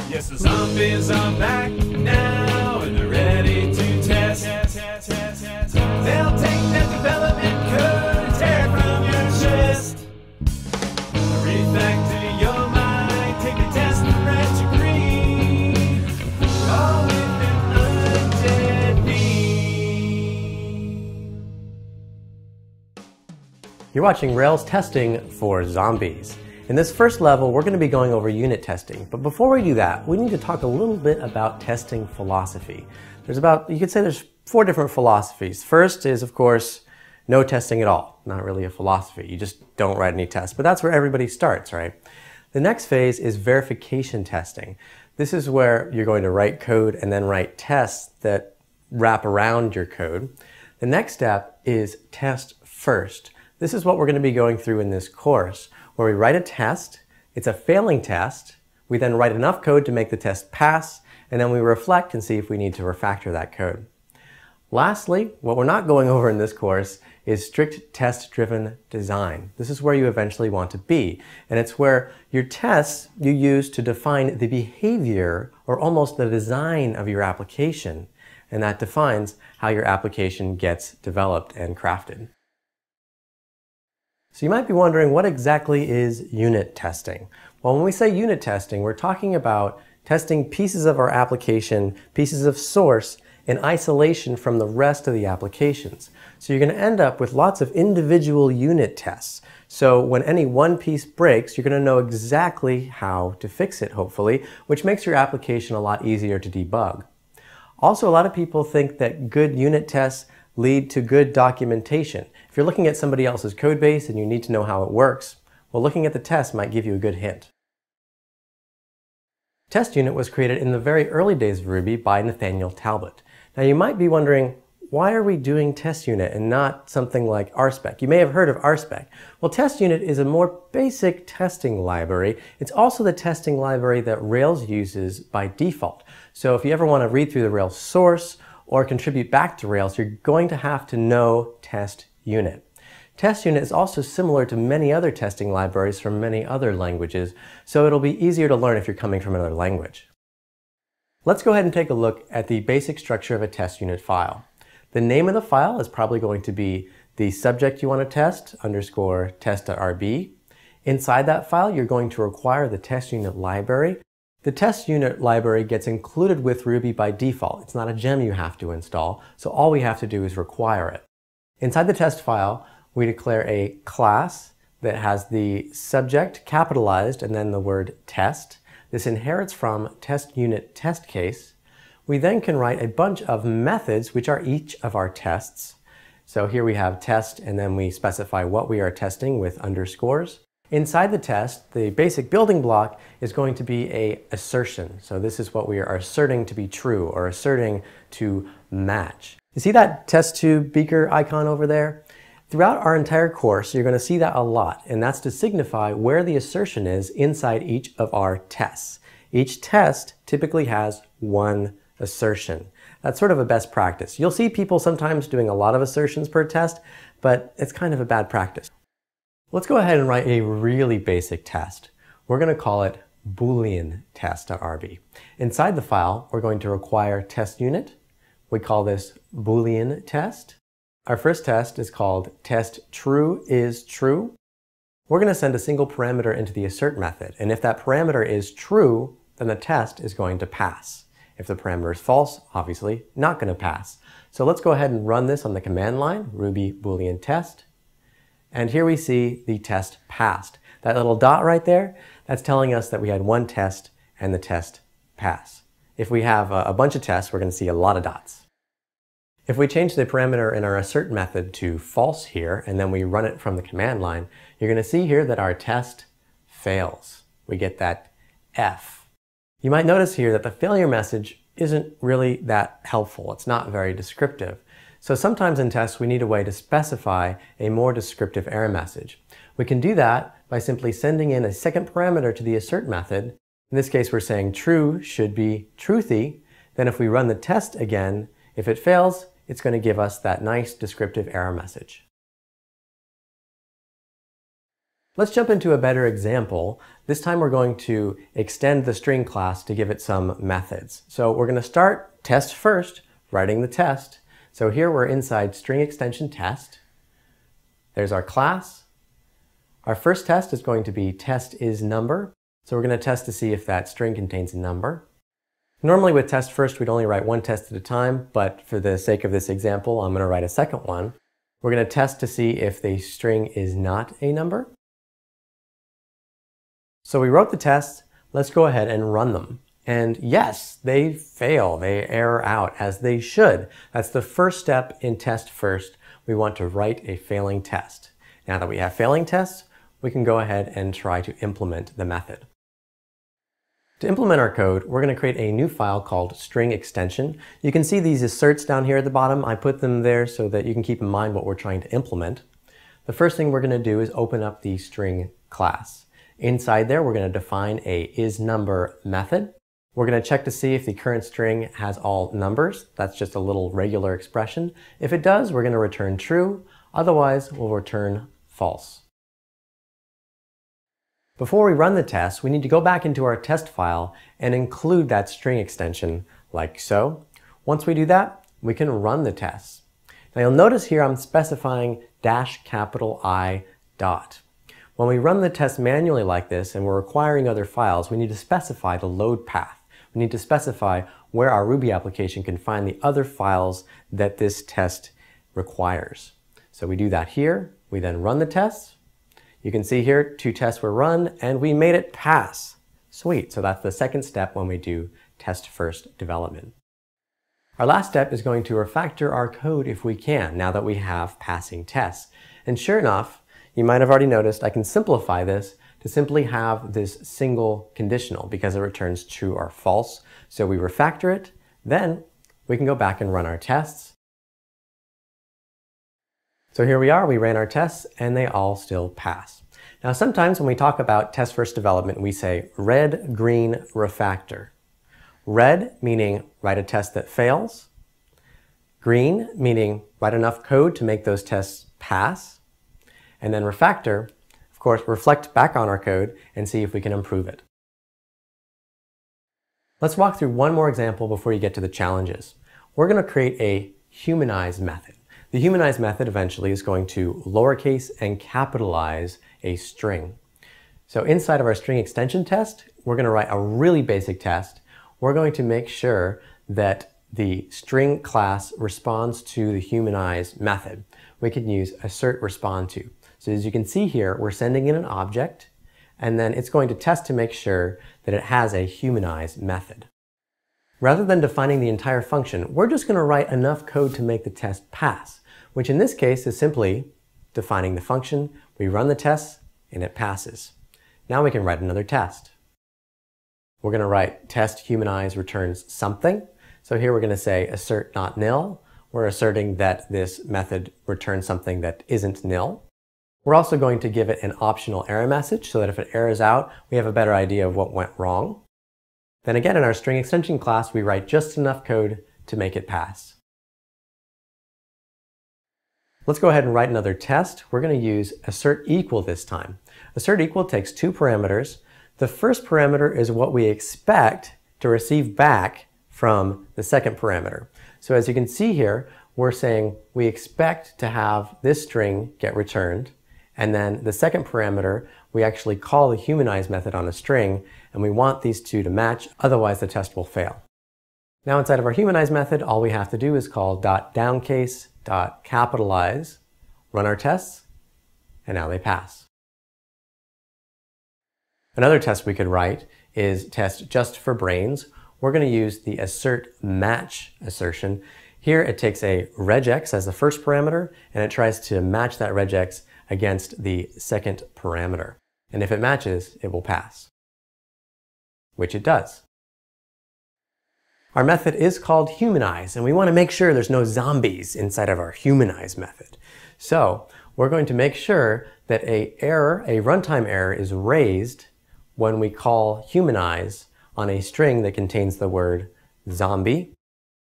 Yes, the zombies are back now and they're ready to test. They'll take that development code and tear it from your chest. Refactor your mind, take the test and write your creed. All with an undead beat. You're watching Rails testing for zombies. In this first level, we're going to be going over unit testing. But before we do that, we need to talk a little bit about testing philosophy. You could say there's 4 different philosophies. First is, of course, no testing at all. Not really a philosophy. You just don't write any tests. But that's where everybody starts, right? The next phase is verification testing. This is where you're going to write code and then write tests that wrap around your code. The next step is test first. This is what we're going to be going through in this course, where we write a test, it's a failing test, we then write enough code to make the test pass, and then we reflect and see if we need to refactor that code. Lastly, what we're not going over in this course is strict test-driven design. This is where you eventually want to be, and it's where your tests you use to define the behavior or almost the design of your application, and that defines how your application gets developed and crafted. So you might be wondering, what exactly is unit testing? Well, when we say unit testing, we're talking about testing pieces of our application, pieces of source, in isolation from the rest of the applications. So you're going to end up with lots of individual unit tests. So when any one piece breaks, you're going to know exactly how to fix it, hopefully, which makes your application a lot easier to debug. Also, a lot of people think that good unit tests lead to good documentation. If you're looking at somebody else's code base and you need to know how it works, well, looking at the test might give you a good hint. Test unit was created in the very early days of Ruby by Nathaniel Talbot. Now you might be wondering, why are we doing test unit and not something like RSpec? You may have heard of RSpec. Well, test unit is a more basic testing library. It's also the testing library that Rails uses by default. So if you ever want to read through the Rails source or contribute back to Rails, you're going to have to know test unit. Test unit is also similar to many other testing libraries from many other languages, so it'll be easier to learn if you're coming from another language. Let's go ahead and take a look at the basic structure of a test unit file. The name of the file is probably going to be the subject you want to test, underscore test.rb. Inside that file, you're going to require the test unit library. The test unit library gets included with Ruby by default. It's not a gem you have to install, so all we have to do is require it. Inside the test file, we declare a class that has the subject capitalized and then the word test. This inherits from test unit test case. We then can write a bunch of methods, which are each of our tests. So here we have test, and then we specify what we are testing with underscores. Inside the test, the basic building block is going to be an assertion. So this is what we are asserting to be true or asserting to match. You see that test tube beaker icon over there? Throughout our entire course, you're going to see that a lot, and that's to signify where the assertion is inside each of our tests. Each test typically has one assertion. That's sort of a best practice. You'll see people sometimes doing a lot of assertions per test, but it's kind of a bad practice. Let's go ahead and write a really basic test. We're going to call it Boolean test.rb. Inside the file, we're going to require test unit. We call this Boolean test. Our first test is called test true is true. We're going to send a single parameter into the assert method, and if that parameter is true, then the test is going to pass. If the parameter is false, obviously not going to pass. So let's go ahead and run this on the command line, Ruby Boolean test. And here we see the test passed. That little dot right there, that's telling us that we had one test and the test passed. If we have a bunch of tests, we're going to see a lot of dots. If we change the parameter in our assert method to false here, and then we run it from the command line, you're going to see here that our test fails. We get that F. You might notice here that the failure message isn't really that helpful. It's not very descriptive. So sometimes in tests we need a way to specify a more descriptive error message. We can do that by simply sending in a second parameter to the assert method. In this case we're saying true should be truthy. Then if we run the test again, if it fails, it's going to give us that nice descriptive error message. Let's jump into a better example. This time we're going to extend the string class to give it some methods. So we're going to start test first, writing the test. So here we're inside string extension test. There's our class. Our first test is going to be test is number. So we're going to test to see if that string contains a number. Normally with test first, we'd only write one test at a time, but for the sake of this example, I'm going to write a second one. We're going to test to see if the string is not a number. So we wrote the tests. Let's go ahead and run them. And yes, they fail. They error out as they should. That's the first step in test first. We want to write a failing test. Now that we have failing tests, we can go ahead and try to implement the method. To implement our code, we're going to create a new file called string extension. You can see these asserts down here at the bottom. I put them there so that you can keep in mind what we're trying to implement. The first thing we're going to do is open up the string class. Inside there, we're going to define a isNumber method. We're going to check to see if the current string has all numbers. That's just a little regular expression. If it does, we're going to return true. Otherwise, we'll return false. Before we run the test, we need to go back into our test file and include that string extension like so. Once we do that, we can run the tests. Now you'll notice here I'm specifying -I dot. When we run the test manually like this and we're requiring other files, we need to specify the load path. We need to specify where our Ruby application can find the other files that this test requires. So we do that here. We then run the tests. You can see here 2 tests were run and we made it pass. Sweet. So that's the second step when we do test first development. Our last step is going to refactor our code if we can, now that we have passing tests. And sure enough, you might have already noticed I can simplify this to simply have this single conditional because it returns true or false. So we refactor it, then we can go back and run our tests. So here we are, we ran our tests and they all still pass. Now sometimes when we talk about test first development, we say red, green, refactor. Red meaning write a test that fails. Green meaning write enough code to make those tests pass. And then refactor, of course, reflect back on our code and see if we can improve it. Let's walk through one more example before you get to the challenges. We're going to create a humanize method. The humanize method eventually is going to lowercase and capitalize a string. So inside of our string extension test, we're going to write a really basic test. We're going to make sure that the string class responds to the humanize method. We can use assert respond to. So as you can see here, we're sending in an object, and then it's going to test to make sure that it has a humanize method. Rather than defining the entire function, we're just going to write enough code to make the test pass, which in this case is simply defining the function. We run the test, and it passes. Now we can write another test. We're going to write test humanize returns something. So here we're going to say assert not nil. We're asserting that this method returns something that isn't nil. We're also going to give it an optional error message so that if it errors out, we have a better idea of what went wrong. Then again, in our string extension class, we write just enough code to make it pass. Let's go ahead and write another test. We're going to use assert equal this time. Assert equal takes 2 parameters. The first parameter is what we expect to receive back from the second parameter. So as you can see here, we're saying we expect to have this string get returned. And then the second parameter, we actually call the humanize method on a string, and we want these two to match, otherwise the test will fail. Now inside of our humanize method, all we have to do is call .downcase, .capitalize, run our tests, and now they pass. Another test we could write is test just for brains. We're going to use the assert match assertion. Here it takes a regex as the first parameter, and it tries to match that regex against the second parameter. And if it matches, it will pass, which it does. Our method is called humanize, and we want to make sure there's no zombies inside of our humanize method. So we're going to make sure that a runtime error is raised when we call humanize on a string that contains the word zombie.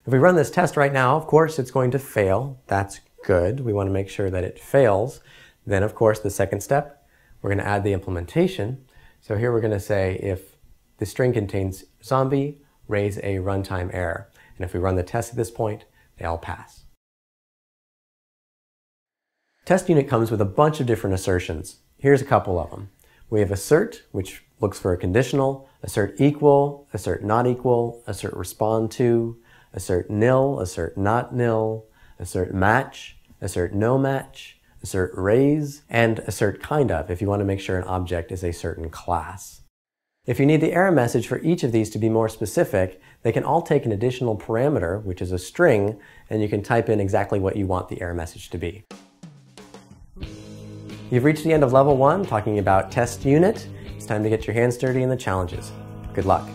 If we run this test right now, of course, it's going to fail. That's good. We want to make sure that it fails. Then, of course, the second step, We're going to add the implementation. So here we're going to say if the string contains zombie, raise a runtime error. And if we run the test at this point, they all pass. Test unit comes with a bunch of different assertions. Here's a couple of them. We have assert, which looks for a conditional, assert equal, assert not equal, assert respond to, assert nil, assert not nil, assert match, assert no match, assert raise, and assert kind of if you want to make sure an object is a certain class. If you need the error message for each of these to be more specific, they can all take an additional parameter, which is a string, and you can type in exactly what you want the error message to be. You've reached the end of level 1, talking about test unit. It's time to get your hands dirty in the challenges. Good luck.